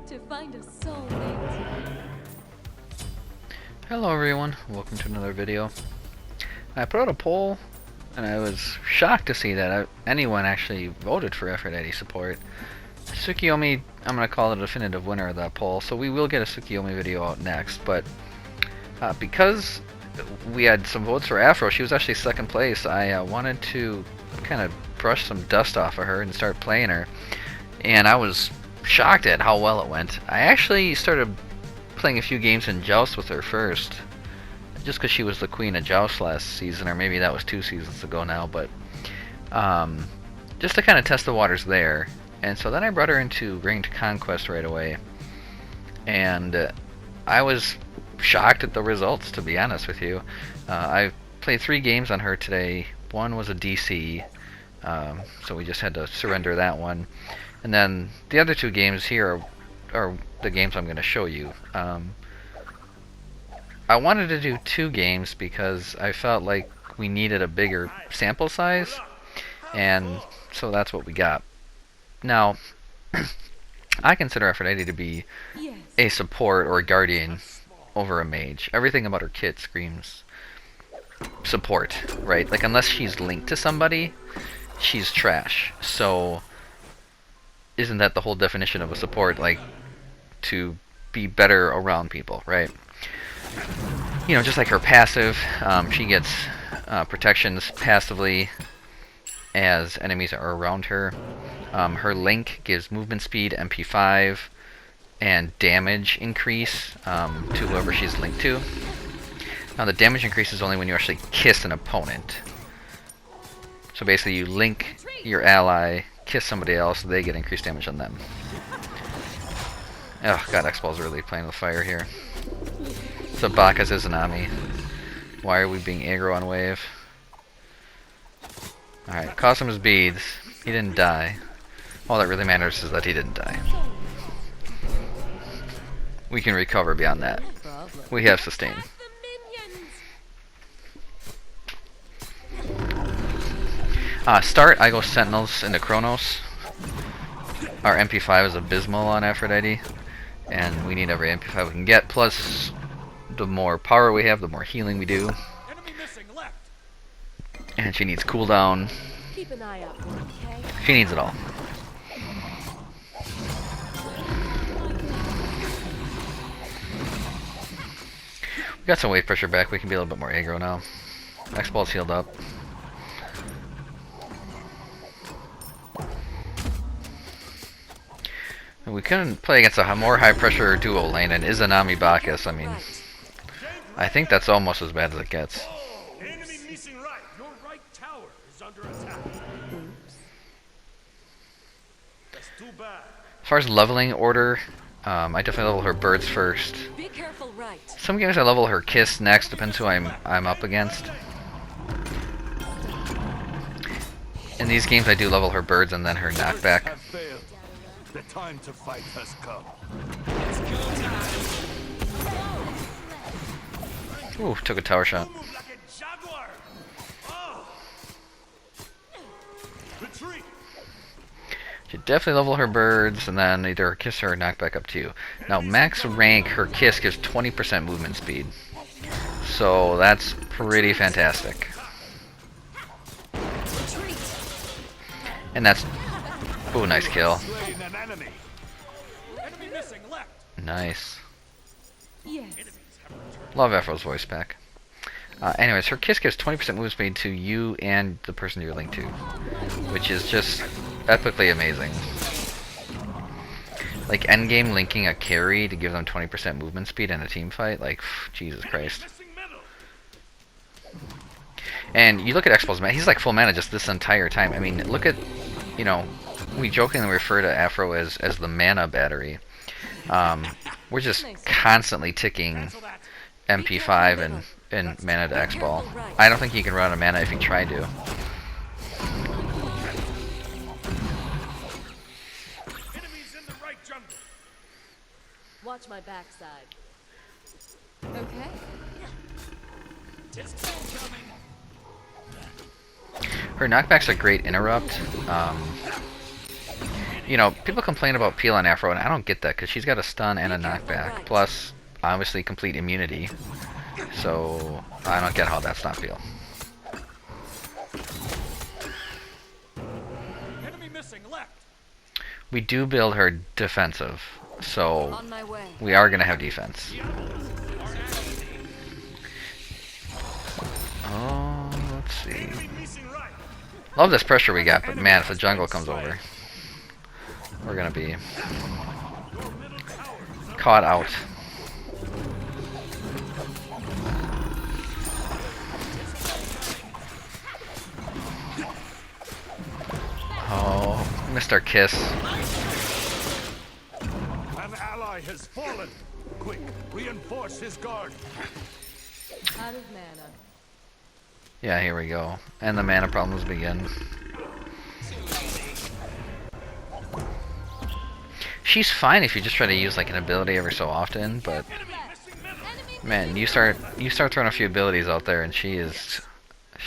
to find a soulmate. Hello everyone, welcome to another video. I put out a poll and I was shocked to see that anyone actually voted for Aphrodite support. Tsukiyomi, I'm going to call the definitive winner of that poll, so we will get a Tsukiyomi video out next, but because we had some votes for Afro, she was actually second place. I wanted to kind of brush some dust off of her and start playing her, and I was shocked at how well it went. I actually started playing a few games in Joust with her first, just because she was the queen of Joust last season, or maybe that was 2 seasons ago now, but just to kind of test the waters there. And so then I brought her into Ranked Conquest right away, and I was shocked at the results, to be honest with you. I played 3 games on her today. One was a DC, so we just had to surrender that one. And then the other 2 games here are the games I'm going to show you. I wanted to do 2 games because I felt like we needed a bigger sample size, and so that's what we got. Now, I consider Aphrodite to be a support or a guardian over a mage. Everything about her kit screams support, right? Like, unless she's linked to somebody, she's trash. So isn't that the whole definition of a support? Like, to be better around people, right? You know, just like her passive, she gets protections passively as enemies are around her. Her link gives movement speed, MP5, and damage increase to whoever she's linked to. Now the damage increase is only when you actually kiss an opponent. So basically you link your ally, kiss somebody else, they get increased damage on them. Oh god, X-Ball's really playing with fire here. So Baka's Izanami. Why are we being aggro on wave? Alright, cost him his beads. He didn't die. All that really matters is that he didn't die. We can recover beyond that. We have sustain. Start, I go Sentinels into Chronos. Our MP5 is abysmal on Aphrodite, and we need every MP5 we can get, plus the more power we have, the more healing we do. And she needs cooldown. Keep an eye out, okay? She needs it all. We got some wave pressure back, we can be a little bit more aggro now. X-Ball's healed up. We couldn't play against a more high pressure duo lane and Izanami Bacchus. I mean, I think that's almost as bad as it gets. Enemy missing right. Your right tower is under attack. That's too bad. As far as leveling order, I definitely level her birds first. Be careful, right? Some games I level her kiss next, depends who I'm up against. In these games I do level her birds and then her knockback. The time to fight has come. Ooh, took a tower shot. Move like a jaguar. Oh. Retreat. Should definitely level her birds and then either kiss her or knock back up to you. Now max rank, her kiss gives 20% movement speed. So that's pretty fantastic. And that's... Ooh, nice kill. Nice. Yes. Love Afro's voice pack. Anyways, her kiss gives 20% movement speed to you and the person you're linked to, which is just epically amazing. Like endgame linking a carry to give them 20% movement speed in a team fight, like Jesus Christ. And you look at X-Ball's mana, he's like full mana just this entire time. I mean, look at, you know, we jokingly refer to Afro as the mana battery. We're just constantly ticking MP5 and mana to X-Ball. I don't think he can run out of mana if he tried to. Watch my backside. Okay. Her knockback's a great interrupt. You know, people complain about peel on Afro, and I don't get that, because she's got a stun and a knockback, plus, obviously, complete immunity. So, I don't get how that's not peel. Enemy missing left. We do build her defensive, so On my way. we are going to have defense. Oh, let's see. Enemy missing right. Love this pressure we got, but man, if the jungle comes over, we're going to be caught out. Oh, missed our kiss. An ally has fallen. Quick, reinforce his guard. Out of mana. Yeah, here we go. And the mana problems begin. She's fine if you just try to use like an ability every so often, but man, you start throwing a few abilities out there and she is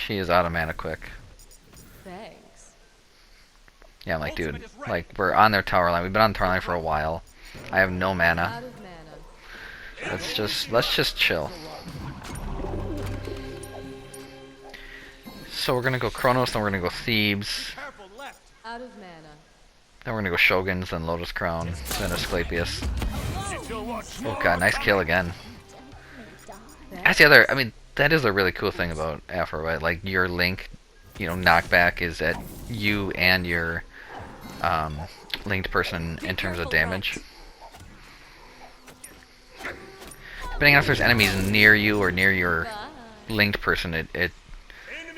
out of mana quick. Thanks. Yeah, I'm like, dude, like we're on their tower line. We've been on the tower line for a while. I have no mana. Out of mana. Let's just chill. So we're gonna go Chronos, then we're gonna go Thebes, Careful left. Out of mana. then we're gonna go Shoguns, then Lotus Crown, then Asclepius. If you'll watch Oh god, nice kill again. That's the other, I mean, that is a really cool thing about Afro, right? Like, your link, you know, knockback is at you and your linked person in terms of damage. Depending on if there's enemies near you or near your linked person, it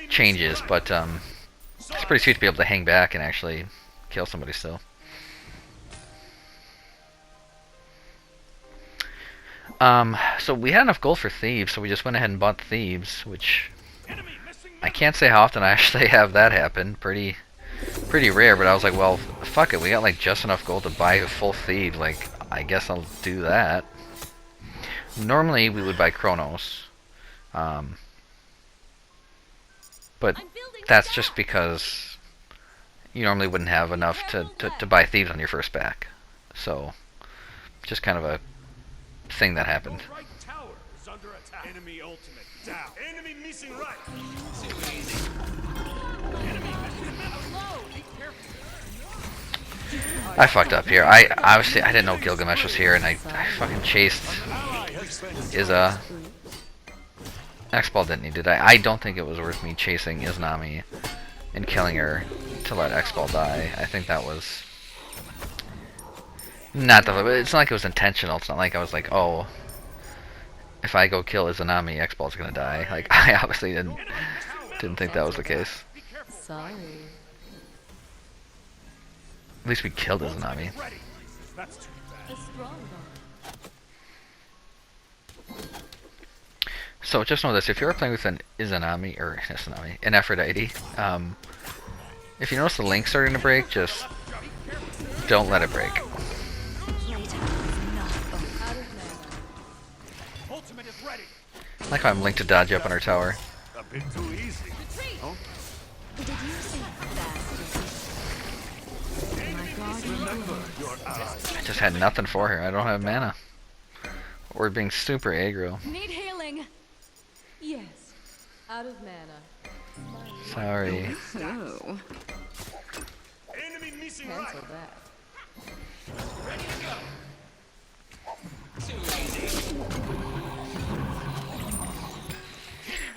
changes, but it's pretty sweet to be able to hang back and actually kill somebody still. So we had enough gold for Thebes, so we just went ahead and bought Thebes, which I can't say how often I actually have that happen. Pretty rare, but I was like, well, fuck it, we got like just enough gold to buy a full Thebes, like, I guess I'll do that. Normally we would buy Chronos, but that's just because you normally wouldn't have enough to buy Thebes on your first back. So, just kind of a thing that happened. Right tower is under attack. Enemy ultimate down. Enemy missing right. I fucked up here. I obviously I didn't know Gilgamesh was here, and I fucking chased Izza. X-Ball didn't need to die. I don't think it was worth me chasing Izanami and killing her to let X-Ball die. I think that was not the. It's not like it was intentional. It's not like I was like, oh, if I go kill Izanami, X-Ball's gonna die. Like, I obviously didn't think that was the case. Sorry. At least we killed Izanami. That's too bad. A strong one. So just know this: if you're playing with an an Aphrodite, if you notice the link starting to break, just don't let it break. Out of mana. Ultimate is ready. I like how I'm linked to dodge up on her tower. A bit too easy. Huh? Did you see that? My guardian Remember your eyes. I just had nothing for her. I don't have mana. We're being super aggro. need healing. Yes. Out of mana. Sorry. Oh. Enemy missing right. Cancel that.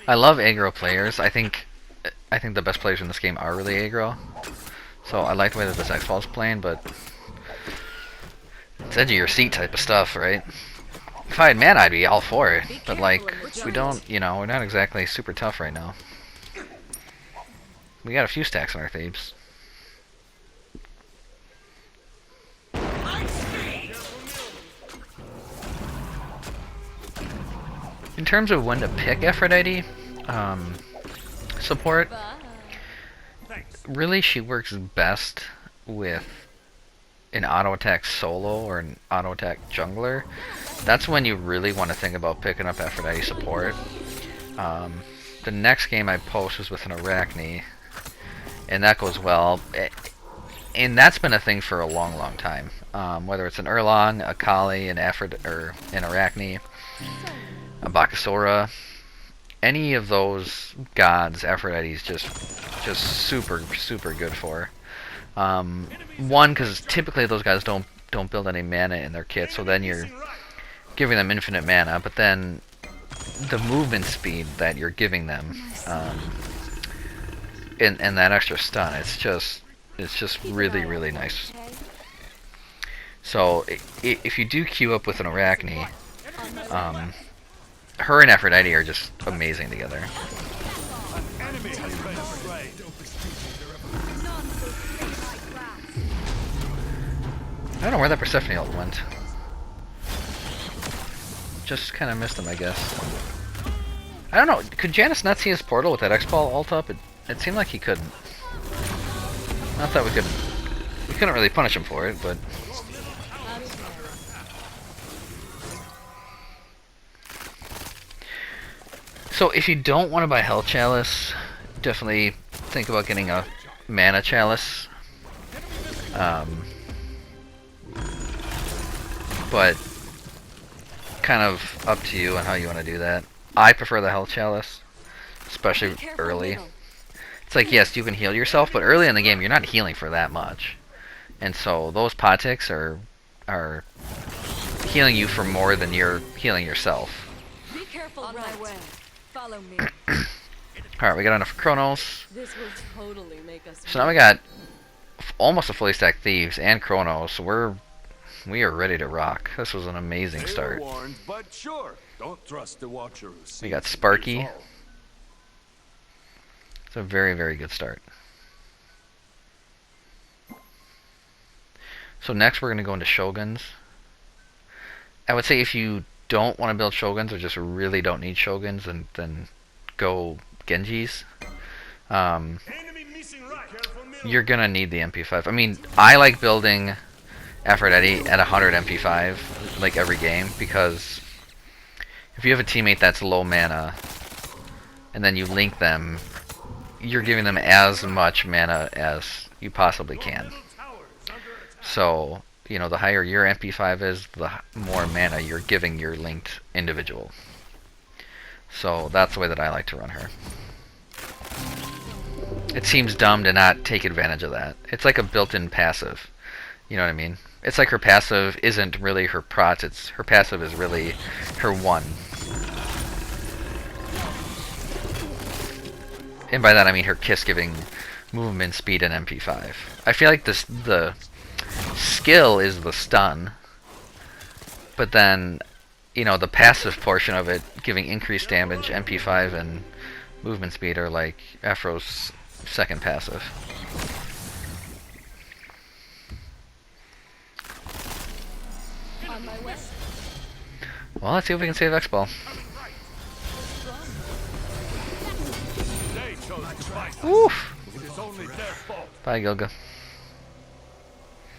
I love aggro players. I think the best players in this game are really aggro. So I like the way that this X-Ball's playing, but it's edge of your seat type of stuff, right? If I had mana, I'd be all for it. But like, we don't, you know, we're not exactly super tough right now. We got a few stacks on our Thebes. In terms of when to pick Aphrodite, support, really she works best with an auto attack solo or an auto attack jungler. That's when you really want to think about picking up Aphrodite support. The next game I post was with an Arachne, and that goes well. and that's been a thing for a long, long time. Whether it's an Erlang, a Kali, an Aphrodite, or an Arachne, a Bakasura, any of those gods, Aphrodite is just super, super good for. One, because typically those guys don't build any mana in their kit, so then you're giving them infinite mana, but then the movement speed that you're giving them, and that extra stun, it's just really, really nice. So if you do queue up with an Arachne, her and Aphrodite are just amazing together. Enemy has been slain. I don't know where that Persephone ult went. Just kind of missed him, I guess. I don't know. Could Janus not see his portal with that X-Ball ult up? It seemed like he couldn't. Not that we couldn't really punish him for it, but... So if you don't want to buy Hell Chalice, definitely think about getting a Mana Chalice. But kind of up to you on how you want to do that. I prefer the Hell Chalice, especially early. It's like, yes, you can heal yourself, but early in the game you're not healing for that much. And so those pot ticks are healing you for more than you're healing yourself. Be careful, on my way. Follow me. Alright, we got enough Chronos. This will totally make us. So now we got almost a fully stacked Thieves and Chronos, so we are ready to rock. This was an amazing start. Warned, but sure. Don't trust the watcher who sees We got the Sparky. result. It's a very, very good start. So next we're going to go into Shoguns. I would say if you don't want to build Shoguns or just really don't need Shoguns, then go Genjis. Enemy missing right. Careful, middle. You're going to need the MP5. I mean, I like building Aphrodite at 100 MP5 like every game, because if you have a teammate that's low mana and then you link them, you're giving them as much mana as you possibly can. So, you know, the higher your MP5 is, the more mana you're giving your linked individual. So that's the way that I like to run her. It seems dumb to not take advantage of that. It's like a built-in passive. You know what I mean? It's like her passive isn't really her prot, her passive is really her one. And by that I mean her kiss giving movement speed and MP5. I feel like the skill is the stun, but then, you know, the passive portion of it, giving increased damage, MP5 and movement speed, are like Afro's second passive. On my way. Well, let's see if we can save X-Ball. They chose to fight. Oof! It is only their fault. Bye, Gilga.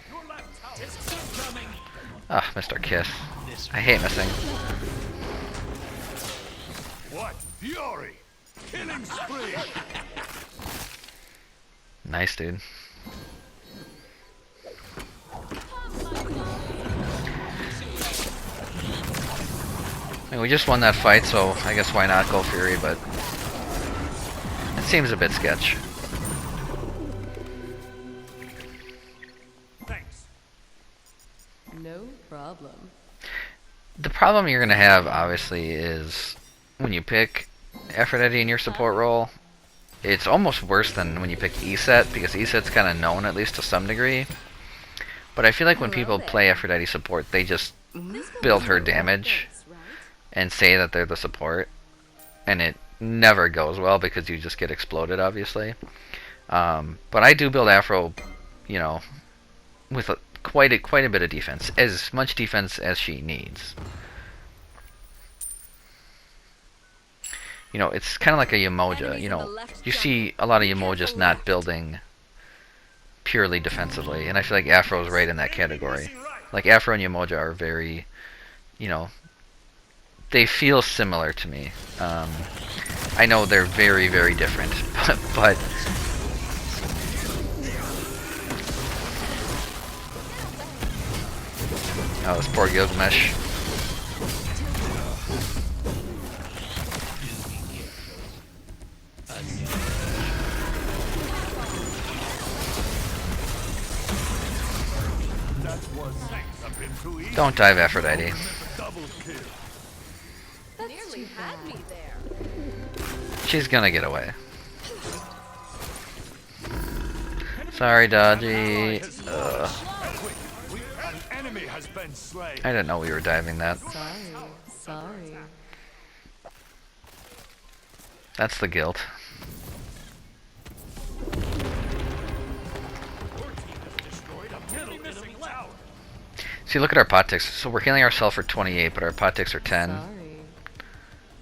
Your left tower is coming. Ah, missed our kiss. I hate missing. What fury! Killing spree! Nice, dude. I mean, we just won that fight, so I guess why not go Fury, but it seems a bit sketch. Thanks. No problem. The problem you're going to have, obviously, is when you pick Aphrodite in your support role, it's almost worse than when you pick Eset, because Eset's kind of known, at least to some degree. But I feel like when people play Aphrodite support, they just build her damage and say that they're the support, and it never goes well because you just get exploded, obviously. But I do build Afro, you know, with quite a bit of defense, as much defense as she needs. You know, it's kind of like a Yemoja. You know, you see a lot of Yemojis not building purely defensively, and I feel like Afro's right in that category. Like, Afro and Yemoja are very, you know, they feel similar to me. I know they're very, very different, but Oh, this poor Gilgamesh. That was a bit too easy. Don't dive, Aphrodite. Double kill. Nearly had me there. She's gonna get away. Sorry, Dodgy. Quick, an enemy has been slain. I didn't know we were diving that. Sorry. That's the guilt. See, look at our pot ticks. So we're healing ourselves for 28, but our pot ticks are 10. Sorry.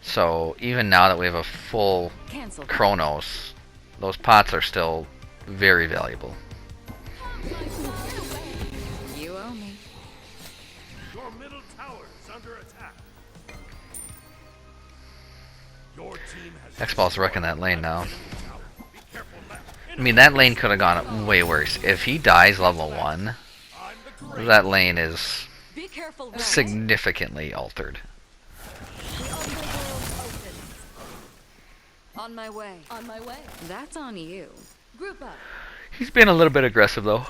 So even now that we have a full Cancel. Chronos, those pots are still very valuable. You owe me. Your middle tower is under attack. Your team has X-Ball's wrecking that lane now. Be careful left. I mean, that lane could have gone way worse. If he dies level 1, that lane is Be careful. Right. significantly altered. The underworld opens. On my way. On my way. That's on you. Group up. He's been a little bit aggressive, though.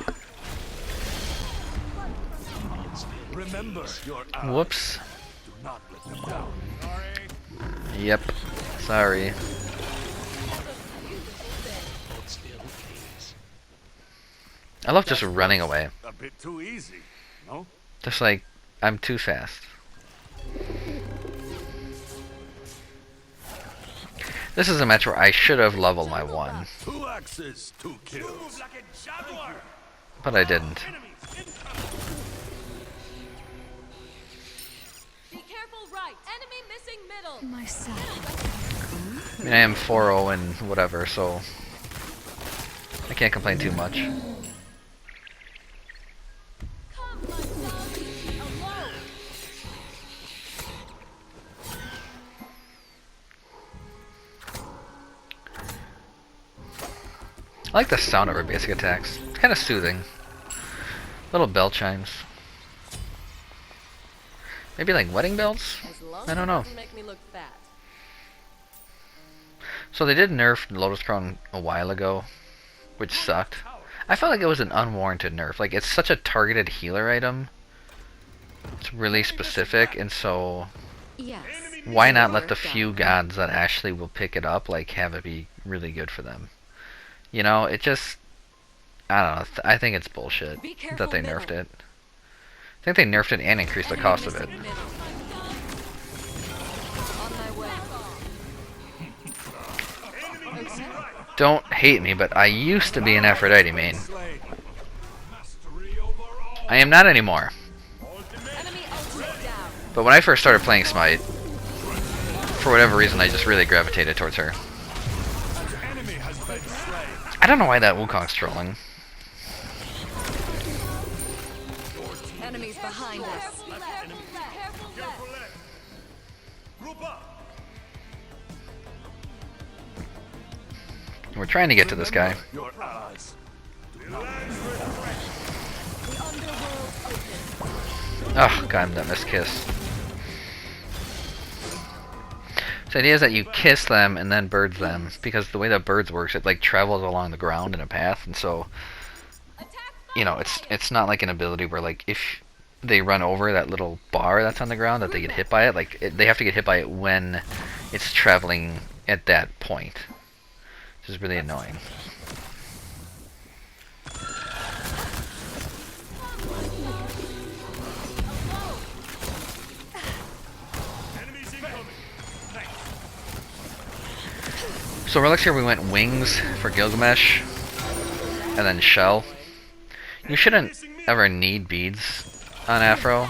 Remember your allies. Whoops. Do not let them down. Sorry. Yep. Sorry. I love just running away. A bit too easy, no? Just like, I'm too fast. This is a match where I should have leveled my 1, 2 axes, 2 kills. but I didn't. Be careful right. Enemy missing middle. Myself. I mean, I am 4-0 and whatever, so I can't complain too much. Come, my zombie. Alone. I like the sound of her basic attacks. It's kind of soothing. Little bell chimes. Maybe like wedding bells? As long I don't as know. it doesn't make me look fat. So they did nerf Lotus Crown a while ago, which sucked. I felt like it was an unwarranted nerf. Like, it's such a targeted healer item. It's really specific, and so Yes. why not let the few gods that actually will pick it up, like, have it be really good for them? You know, it just... I don't know. I think it's bullshit Be careful that they middle. nerfed it. I think they nerfed it and increased the cost of it. Enemy missing middle. On my way. Don't hate me, but I used to be an Aphrodite main. Slain. Mastery over all. I am not anymore. Enemy ultimate down. But when I first started playing Smite, for whatever reason, I just really gravitated towards her. An enemy has been slain. I don't know why that Wukong's trolling. Enemies behind us. Careful left. Careful left. Careful left. Group up. We're trying to get to this guy. Your allies. Oh, god, that missed kiss. So the idea is that you kiss them and then birds them, because the way that birds works, it like travels along the ground in a path, and so, you know, it's not like an ability where like if they run over that little bar that's on the ground that they get hit by it, like they have to get hit by it when it's traveling at that point, which is really annoying. Enemies incoming. Thanks. So relics here we went wings for Gilgamesh, and then shell. You shouldn't ever need beads on Afro,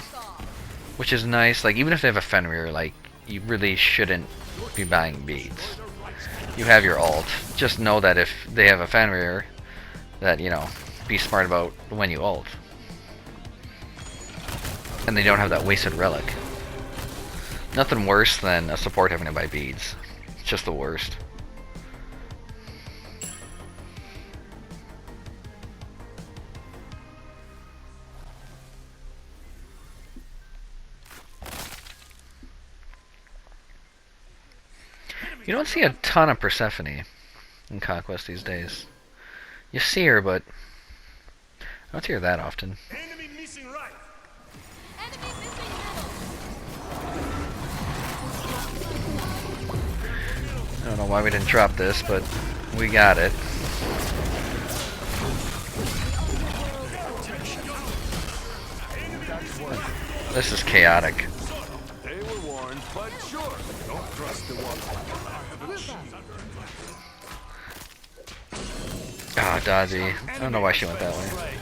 which is nice. Like, even if they have a Fenrir, like, you really shouldn't be buying beads. You have your ult. Just know that if they have a Fenrir, that, you know, be smart about when you ult. And they don't have that wasted relic. Nothing worse than a support having to buy beads. It's just the worst. You don't see a ton of Persephone in Conquest these days. You see her, but I don't see her that often. Enemy missing right. Enemy missing middle. I don't know why we didn't drop this, but we got it. This is chaotic. They were warned, but sure, don't trust the one. Ah, Dodgy. I don't know why she went that way.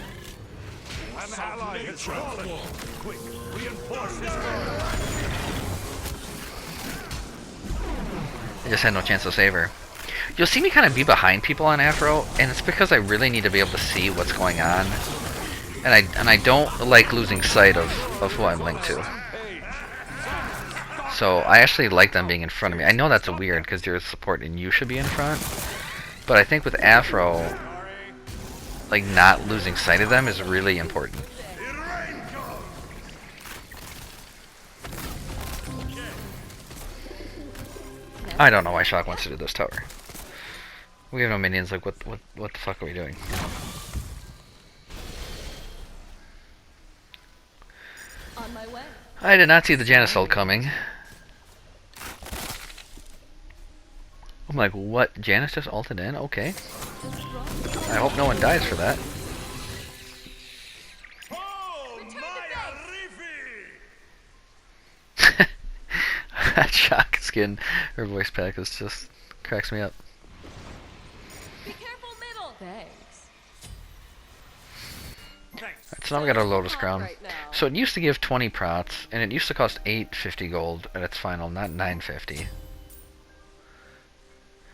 An ally has fallen. Quick, reinforce his guard. I just had no chance to save her. You'll see me kind of be behind people on Aphro, and it's because I really need to be able to see what's going on. And I don't like losing sight of who I'm linked to. So I actually like them being in front of me. I know that's weird because you're a support and you should be in front. But I think with Aphro, like not losing sight of them is really important. I don't know why Shock wants to do this tower. We have no minions, like what the fuck are we doing? On my way. I did not see the Janus ult coming. I'm like, what? Janus just ulted in? Okay. I hope no one dies for that. Oh, Return my That Shock skin, her voice pack is just cracks me up. Be careful middle. Thanks. Alright, so now we got our Lotus Crown. Right now. So it used to give 20 prots, and it used to cost 850 gold at its final, not 950.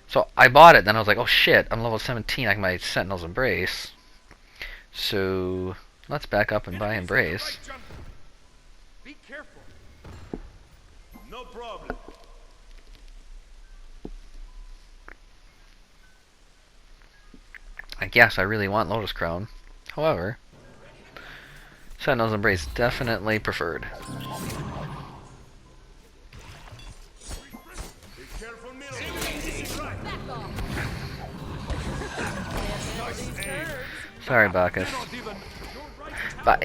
So I bought it, then I was like, oh shit, I'm level 17, I can buy Sentinel's Embrace. So let's back up and buy Embrace. Be careful. No problem. I guess I really want Lotus Crown. However, Sentinel's Embrace definitely preferred. Be careful, middle. Back off. Sorry, Bacchus. But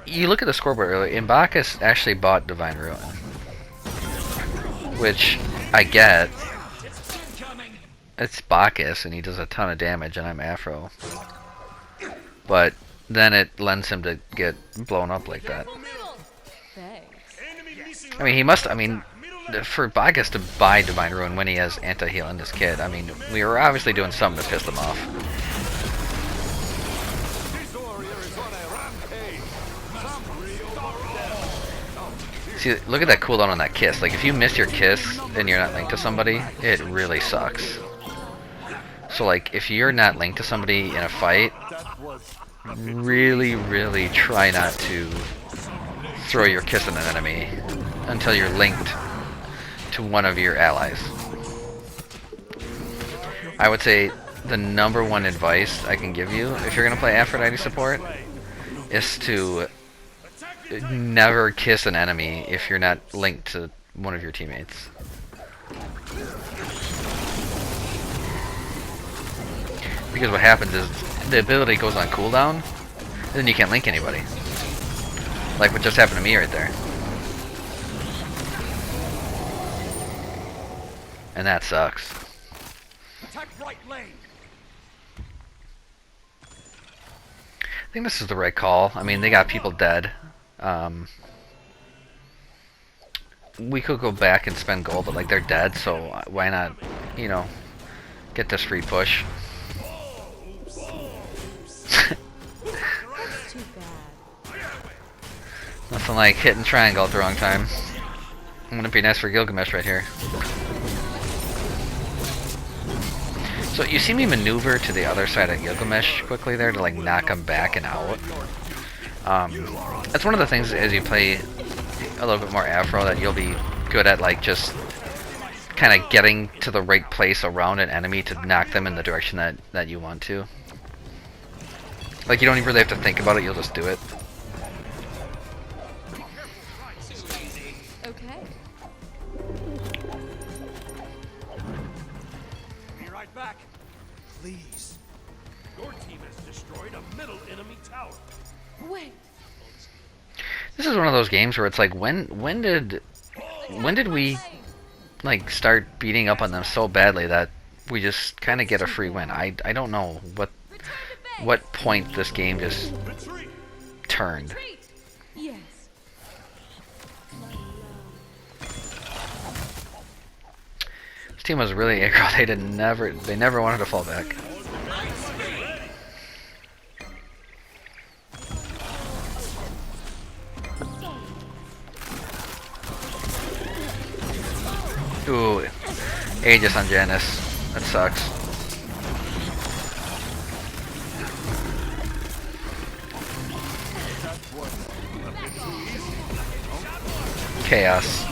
you look at the scoreboard earlier, and Bacchus actually bought Divine Ruin. Which, I get. It's Bacchus, and he does a ton of damage, and I'm Aphro. But then it lends him to get blown up like that. Careful middle. Thanks. Enemy missing I mean, he must, I mean, for Bacchus to buy Divine Ruin when he has anti-heal in this kit, I mean, we were obviously doing something to piss them off. This warrior is on a rampage. Somebody stop them. See, look at that cooldown on that kiss. Like, if you miss your kiss and you're not linked to somebody, it really sucks. So, like, if you're not linked to somebody in a fight, That was really try not to throw your kiss at an enemy until you're linked to one of your allies. I would say the #1 advice I can give you if you're going to play Aphrodite support is to never kiss an enemy if you're not linked to one of your teammates. Because what happens is the ability goes on cooldown, and then you can't link anybody. Like what just happened to me right there. And that sucks. attack right lane. I think this is the right call. I mean, they got people dead. We could go back and spend gold, but like they're dead, so why not, you know, get this free push. That's too bad. Nothing like hitting triangle at the wrong time. Wouldn't it be nice for Gilgamesh right here? So you see me maneuver to the other side of Gilgamesh quickly there to like knock him back and out. That's one of the things as you play a little bit more Aphro that you'll be good at, like just kind of getting to the right place around an enemy to knock them in the direction that you want to. Like you don't even really have to think about it, you'll just do it. Okay. back. Please. Your team has destroyed a middle enemy tower. Wait. This is one of those games where it's like, when did we like start beating up on them so badly that we just kind of get a free win? I don't know what point this game just Retreat. turned. Retreat. Yes. This team was really aggro. They never wanted to fall back. Ooh, Aegis on Janice. That sucks. Chaos.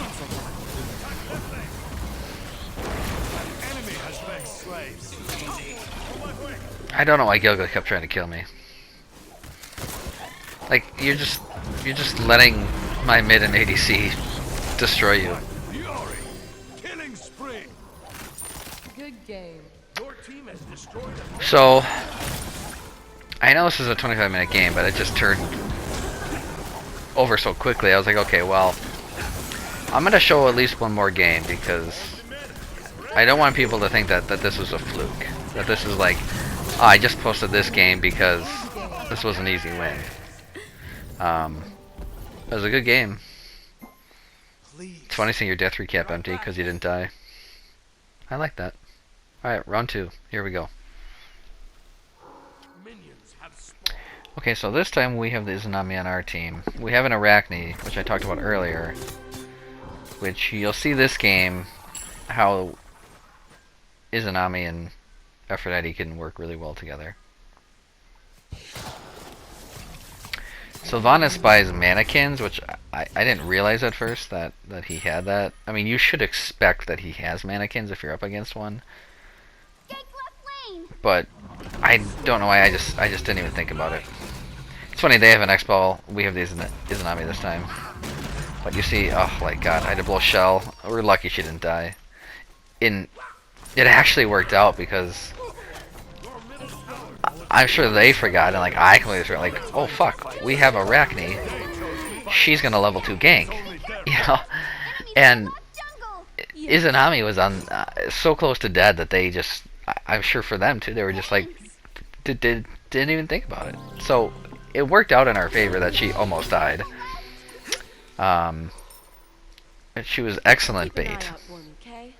Enemy has been slain. I don't know why Gilga kept trying to kill me. Like, you're just letting my mid and ADC destroy you. Fury. Killing spree. Good game. Your team has destroyed a So, I know this is a 25-minute game, but it just turned over so quickly. I was like, okay, well, I'm gonna show at least one more game because I don't want people to think that this was a fluke. That this is like, oh, I just posted this game because this was an easy win. It was a good game. It's funny seeing your death recap empty because you didn't die. I like that. Alright, round 2. Here we go. minions have spawned. Okay, so this time we have the Izanami on our team. We have an Arachne, which I talked about earlier. Which you'll see this game how Izanami and Aphrodite can work really well together. Sylvanas buys mannequins, which I didn't realize at first that he had that. I mean, you should expect that he has mannequins if you're up against one. But I don't know why I just didn't even think about it. It's funny, they have an X-Ball, we have the Izanami this time. But you see, oh my god, I had to blow shell. We're lucky she didn't die. It actually worked out because I'm sure they forgot, and like I completely forgot, like, oh fuck, we have Arachne. She's gonna level 2 gank, you know. And Izanami was on so close to dead that they just, I'm sure for them too, they were just like, didn't even think about it. So it worked out in our favor that she almost died. She was excellent Keep an eye bait. out for me, 'kay?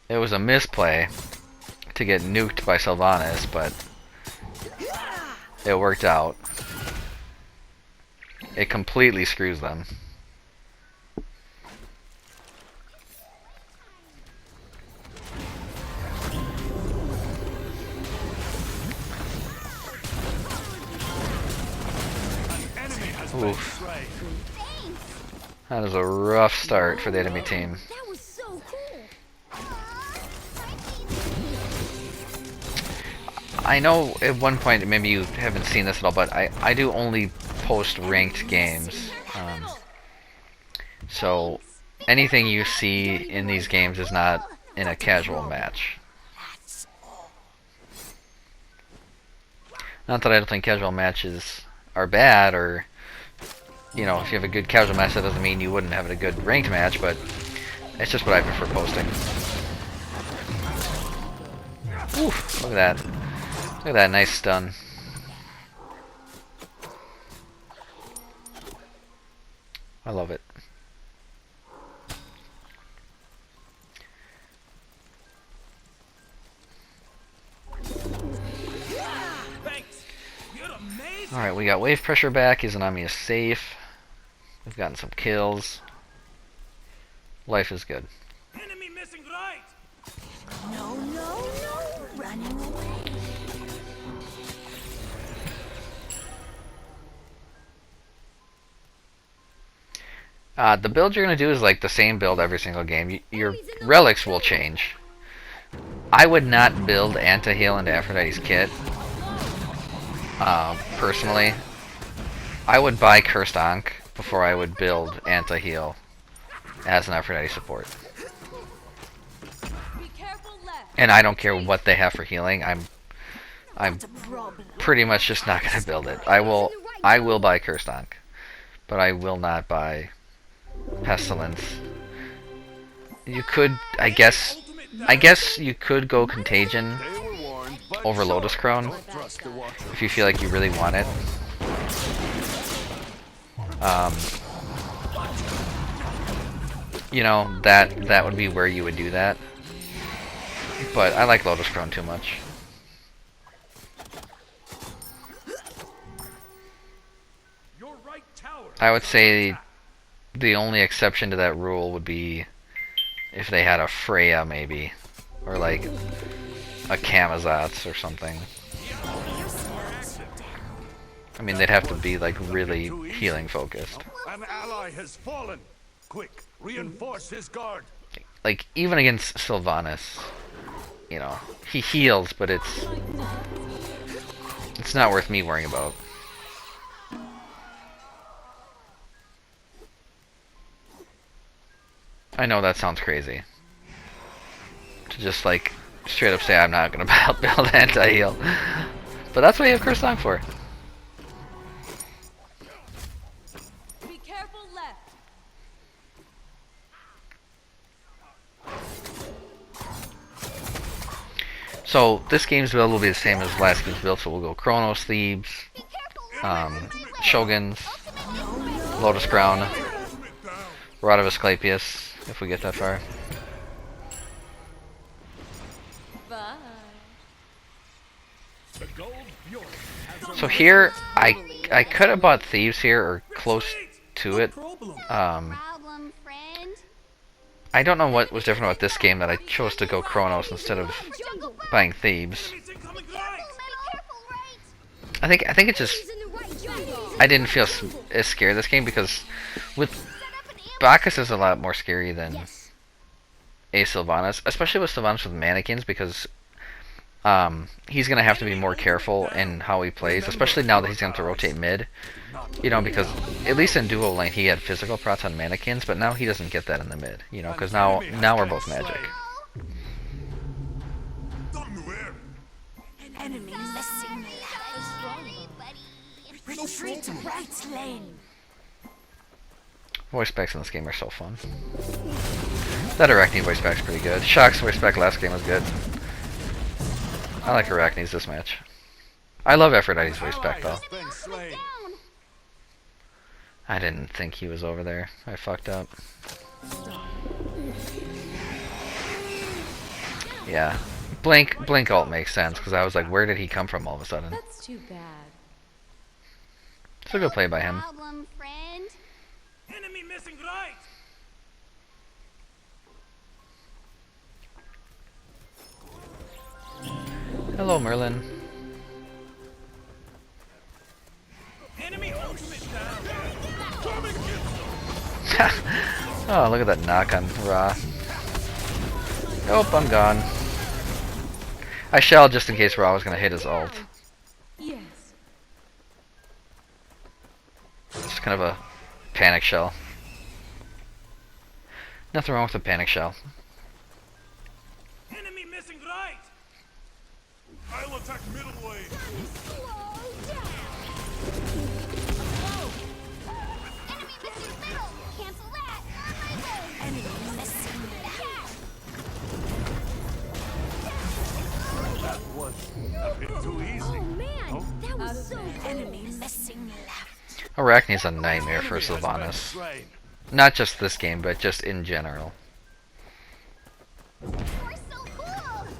It was a misplay to get nuked by Sylvanas, but it worked out. It completely screws them. Enemy has been Oof. slain. That is a rough start for the enemy team. That was so cool. I know at one point, maybe you haven't seen this at all, but I do only post ranked games. So anything you see in these games is not in a casual match. Not that I don't think casual matches are bad, or, you know, if you have a good casual match, that doesn't mean you wouldn't have a good ranked match, but it's just what I prefer posting. Oof, look at that. Look at that nice stun. I love it. Thanks. You're amazing. Alright, we got wave pressure back. Izanami is safe. We've gotten some kills. Life is good. Enemy missing right. No, no, no. Running away. The build you're going to do is like the same build every single game. Your relics will change. I would not build anti-heal into Aphrodite's kit. Personally. I would buy Cursed Ankh before I would build anti-heal as an Aphrodite support. Be careful left. and I don't care what they have for healing. I'm pretty much just not gonna build it. I will buy Cursed Ankh, but I will not buy Pestilence. You could, I guess you could go Contagion They were warned, but over Lotus Crown trust the watcher. if you feel like you really want it. You know, that would be where you would do that. But I like Lotus Crown too much. Your right tower. I would say the only exception to that rule would be if they had a Freya, maybe. Or like a Camazotz or something. I mean, they'd have to be like really healing focused. An ally has fallen. Quick, reinforce his guard. Like, even against Sylvanas, you know, he heals, but it's not worth me worrying about. I know that sounds crazy. To just like straight up say I'm not gonna build anti-heal. But that's what you have Cursed Ankh for. Be careful left. So this game's build will be the same as last game's build, so we'll go Chronos Thebes, Shoguns, Lotus Crown, Rod of Asclepius, if we get that far. Bye. So here, I could have bought Thieves here, or close to it. Problem, friend. I don't know what was different about this game that I chose to go Chronos instead of buying Thebes. I think it just, I didn't feel as scared this game because with Bacchus is a lot more scary than a Sylvanas, especially with Sylvanas with mannequins, because he's gonna have to be more careful in how he plays, especially now that he's going to rotate mid. You know, because at least in duo lane he had physical prots on mannequins, but now he doesn't get that in the mid. You know, because now we're both magic. Enemy missing. Retreat to right lane. Voice packs in this game are so fun. That Arachne voice pack's pretty good. Shock's voice pack last game was good. I like Arachne's this match. I love Aphrodite's voice pack though. Been slain. I didn't think he was over there. I fucked up. Yeah. Blink ult makes sense, because I was like, where did he come from all of a sudden? That's too bad. It's a good play by him. Problem, friend. Enemy missing right. Hello, Merlin. Enemy ultimate down. Oh, look at that knock on Ra. Nope, I'm gone. I shall just in case Ra was gonna hit his ult. Yes. It's kind of a panic shell. Nothing wrong with a panic shell. Enemy missing right. I'll attack middle lane. That was a bit too easy. That was so enemy missing left. Arachne's a nightmare for Sylvanas. Slain. Not just this game, but just in general. You're so cool.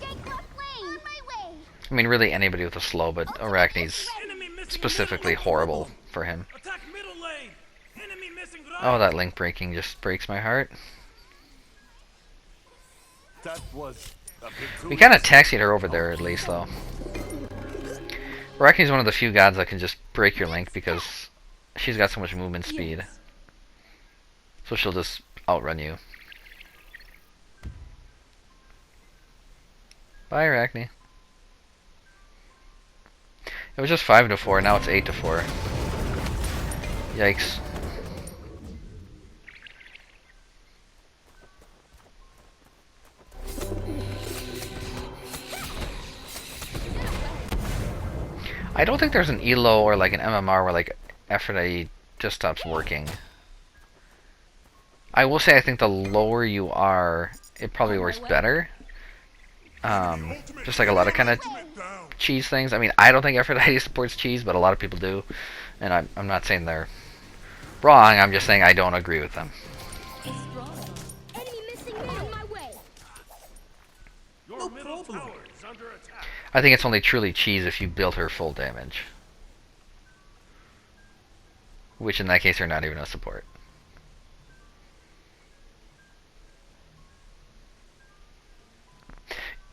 Gank left lane. On my way. I mean, really anybody with a slow, but Arachne's Enemy missing specifically middle. horrible for him. Attack middle lane. Enemy missing right. Oh, that link breaking just breaks my heart. That was a bit too We kind of taxied her over there at least, though. Arachne's one of the few gods that can just break your link because she's got so much movement speed. So she'll just outrun you. Bye, Arachne. It was just 5-4, now it's 8-4. Yikes. I don't think there's an ELO or like an MMR where like Aphrodite just stops working. I will say I think the lower you are, it probably works better. Just like a lot of kind of cheese things. I mean, I don't think Aphrodite supports cheese, but a lot of people do. And I'm not saying they're wrong, I'm just saying I don't agree with them. Enemy missing me on my way. Your middle tower is under attack. I think it's only truly cheese if you build her full damage. Which in that case are not even a support.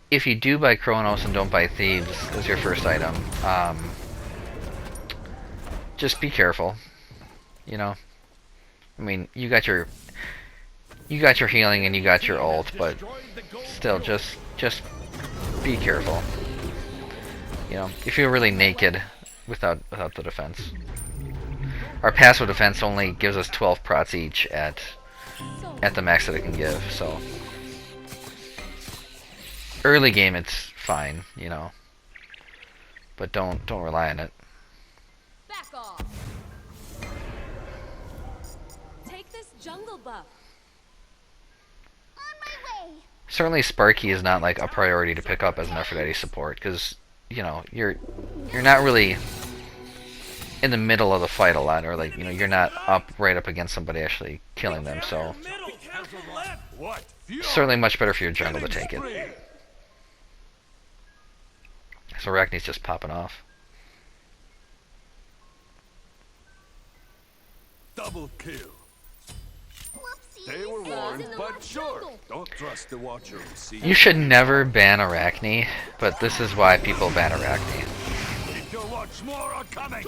If you do buy Kronos and don't buy Thieves as your first item, just be careful. You know? I mean, you got your healing and you got your ult, but still just be careful. You know, you feel really naked without the defense. Our passive defense only gives us 12 prots each at the max that it can give, so early game it's fine, you know. But don't rely on it. Back off. Take this jungle buff. On my way. Certainly Sparky is not like a priority to pick up as an Aphrodite support, because you know you're not really in the middle of the fight a lot, or like, you know, you're not right up against somebody actually killing them, so What? certainly much better for your jungle to take it. So Arachne's just popping off. Double kill. Whoopsie. They were warned, but sure. Don't trust the Watcher who sees. You should never ban Arachne, but this is why people ban Arachne. Keep your watch, more are coming.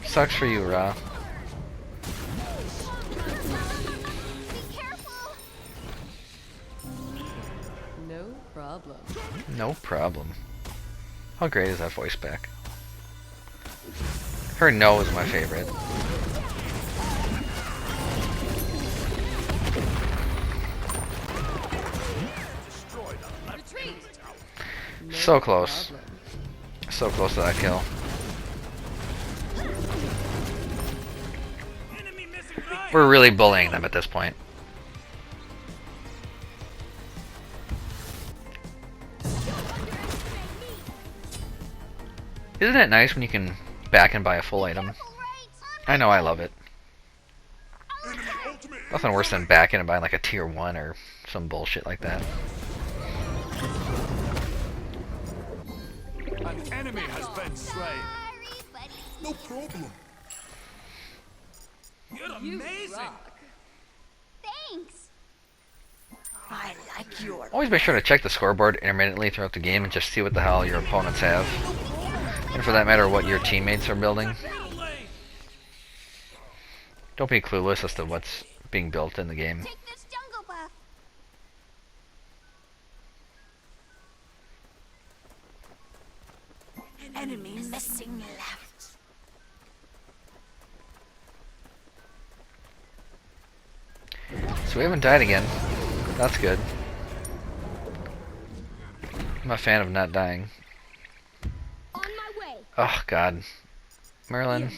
Sucks for you, Ra. Be careful. No problem. No problem. How great is that voice back? Her no is my favorite. Retreat. So close. So close to that kill. We're really bullying them at this point. Isn't it nice when you can back and buy a full item? I know, I love it. Nothing worse than backing and buying like a tier 1 or some bullshit like that. An enemy has been slain. Sorry, buddy. No problem. You're You amazing. rock. Thanks. I like your. Always make sure to check the scoreboard intermittently throughout the game and just see what the hell your opponents have. And for that matter, what your teammates are building. Don't be clueless as to what's being built in the game. Take this jungle buff. Enemy missing left. So we haven't died again. That's good. I'm a fan of not dying. On my way. Oh god. Merlin.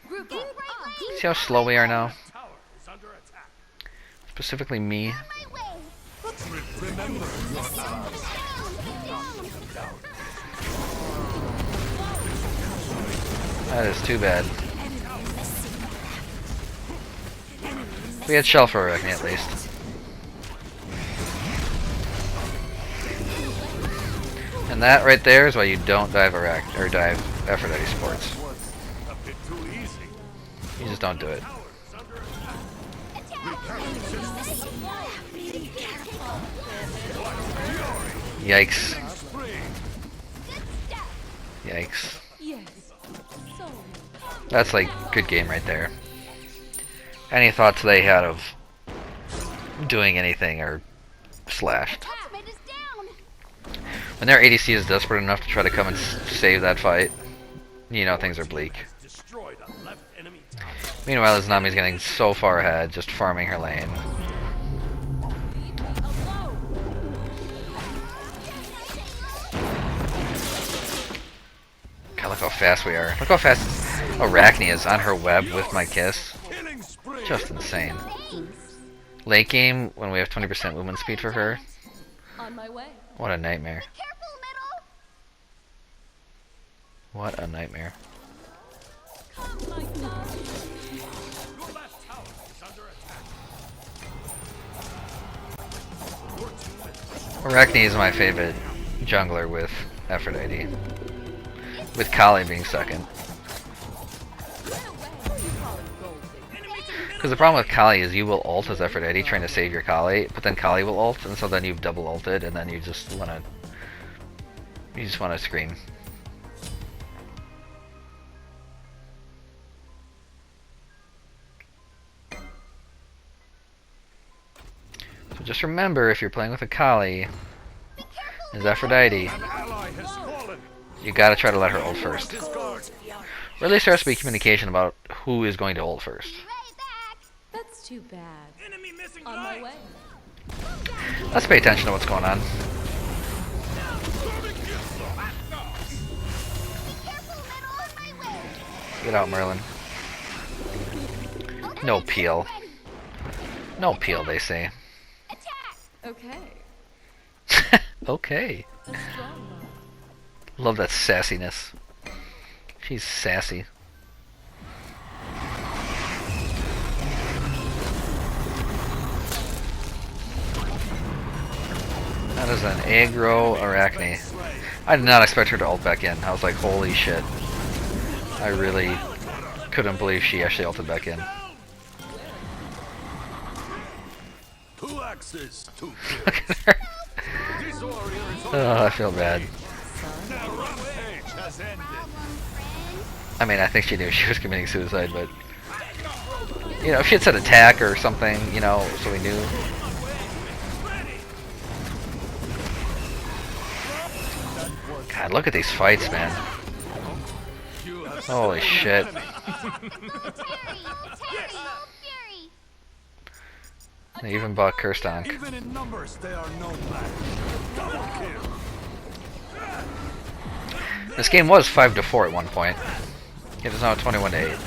Group Being up. right See how slow we are now? Tower is under attack. Specifically me. on my way. Remember, That is too bad. We had shell for Arachne at least. And that right there is why you don't dive dive Aphrodite sports. was a bit too easy. You just don't do it. Yikes. Yikes. Yes. So. That's like good game right there. Any thoughts they had of doing anything are slashed. Attachment is down. When their ADC is desperate enough to try to come and save that fight, you know things are bleak. Destroyed a left enemy tower. Meanwhile, Izanami's getting so far ahead, just farming her lane. Leave me alone. God, look how fast we are. Look how fast Arachne is on her web with my kiss. Killing spree. Just insane. Thanks. Late game, when we have 20% movement speed for her, On my way. what a nightmare. Careful, middle. What a nightmare. Come, my darling. Your left tower is under attack. Arachne is my favorite jungler with Aphrodite. With Kali being second. Because the problem with Kali is you will ult as Aphrodite trying to save your Kali, but then Kali will ult, and so then you've double ulted, and then you just wanna scream. So just remember, if you're playing with a Kali, as Aphrodite, An ally has fallen. you gotta try to let her ult first. Discard. Or at least there has to be communication about who is going to ult first. Right back. That's too bad. Enemy missing On my right. way. Let's pay attention to what's going on. Careful, middle. On my way. Get out, Merlin. No peel. No peel, they say. Attack. Okay. Okay. A strong one. Love that sassiness. She's sassy. That is an aggro Arachne. I did not expect her to ult back in. I was like, holy shit. I really couldn't believe she actually ulted back in. Two axes, two Look kills. at her. This warrior is on. Oh, I feel bad. The rampage has ended. Problem, friend. I mean, I think she knew she was committing suicide, but... You know, if she had said attack or something, you know, so we knew. God, look at these fights, man. You have Holy shit. Terry. Fury. They even bought Kurstonk. even in numbers they are no match. Double kill. This game was 5-4 at one point. It is now 21-8.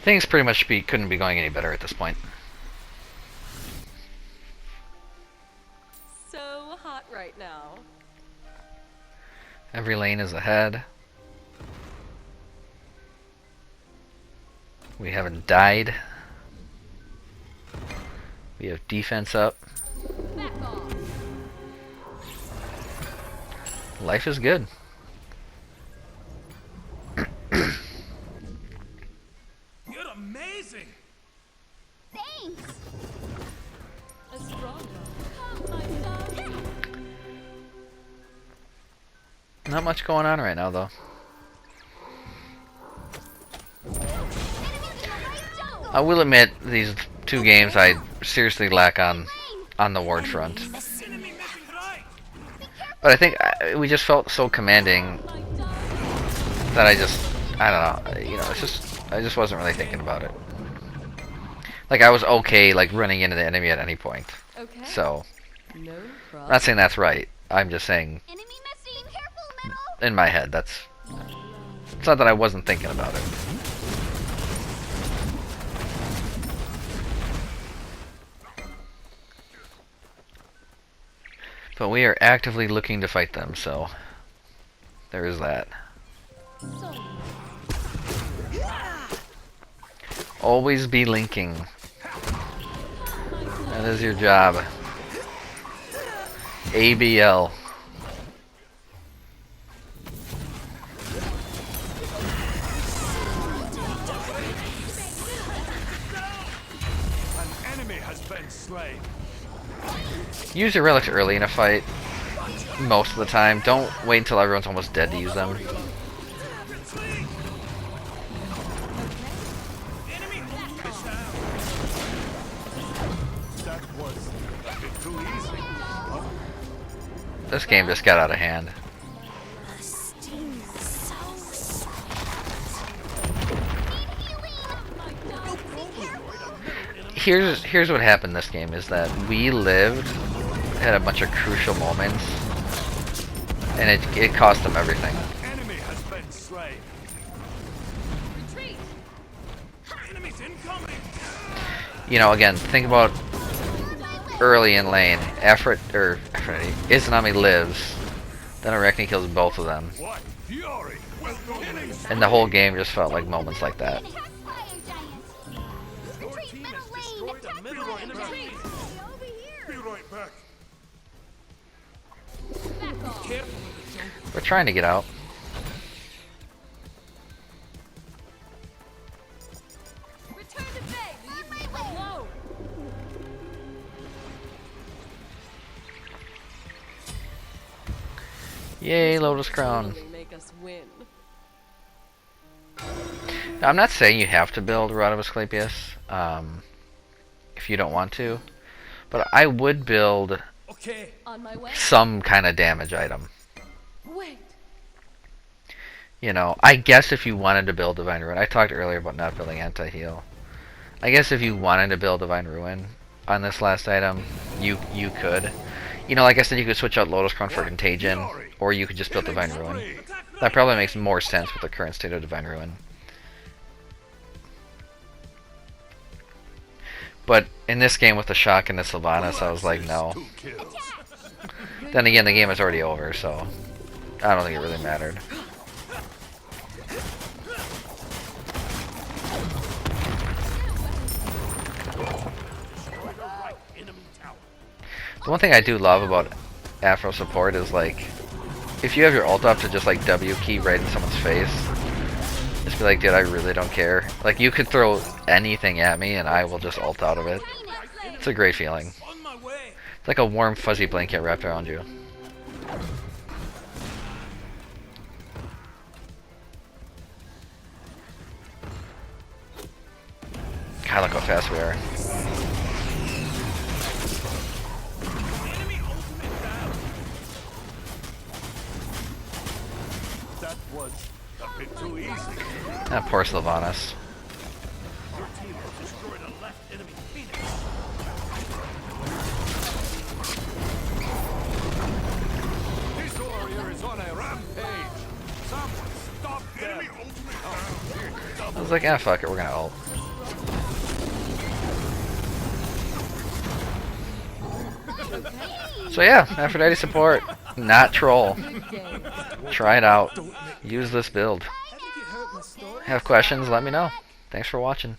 Things pretty much couldn't be going any better at this point. So hot right now. Every lane is ahead. We haven't died. We have defense up. Back off. Life is good. You're amazing. Thanks. A strong one. Come, my darling. Not much going on right now, though. I will admit, these two games I seriously lack on the ward front. Enemy missing right. But I think we just felt so commanding My darling. that I don't know, you know, I just wasn't really thinking about it. Like, I was okay, like, running into the enemy at any point. Okay. So, No I'm problem. not saying that's right. I'm just saying, Enemy missing. Careful, middle. in my head, it's not that I wasn't thinking about it. But we are actively looking to fight them, so there is that. So, Always be linking. That is your job. ABL. An enemy has been slain. Use your relics early in a fight. Most of the time. Don't wait until everyone's almost dead to use them. Enemy hook is down. That was a bit too easy. This game just got out of hand. Here's what happened this game is that we lived at a bunch of crucial moments, and it cost them everything. Enemy has been slain. Retreat. Enemies incoming. You know, again, think about early in lane. Aphrodite, Izanami lives, then Arachne kills both of them, What fury! and the whole game just felt like moments like that. Attack fire giant. Retreat middle lane. Attack middle fire enemy. giant. Over here. Be right back. Back off. We're trying to get out. Return to bay. Leave me alone. Yay, Lotus Crown. Totally make us win. Now, I'm not saying you have to build Rod of Asclepius if you don't want to, but I would build Okay. On my way. some kind of damage item. Wait. You know, I guess if you wanted to build Divine Ruin, I talked earlier about not building anti-heal. I guess if you wanted to build Divine Ruin on this last item, you could. You know, like I said, you could switch out Lotus Crown for Contagion, or you could just build Divine Ruin. That probably makes more sense with the current state of Divine Ruin. But in this game with the Shock and the Sylvanas, I was like, no. 2 kills. Then again, the game is already over, so I don't think it really mattered. The one thing I do love about Afro support is, like, if you have your ult up to just like W key right in someone's face, just be like, dude, I really don't care. Like, you could throw anything at me and I will just ult out of it. It's a great feeling. On my way. It's like a warm fuzzy blanket wrapped around you. God, look how fast we are. Enemy ultimate down. That was a bit too easy. Ah, poor Sylvanas. Your team has destroyed a left enemy Phoenix. This warrior is on a rampage. Someone stop them. Enemy ultimate down. I was like, ah, fuck it, we're gonna ult. So yeah, Aphrodite support, not troll. Good game. Try it out. Use this build. Have questions? Let me know. Thanks for watching.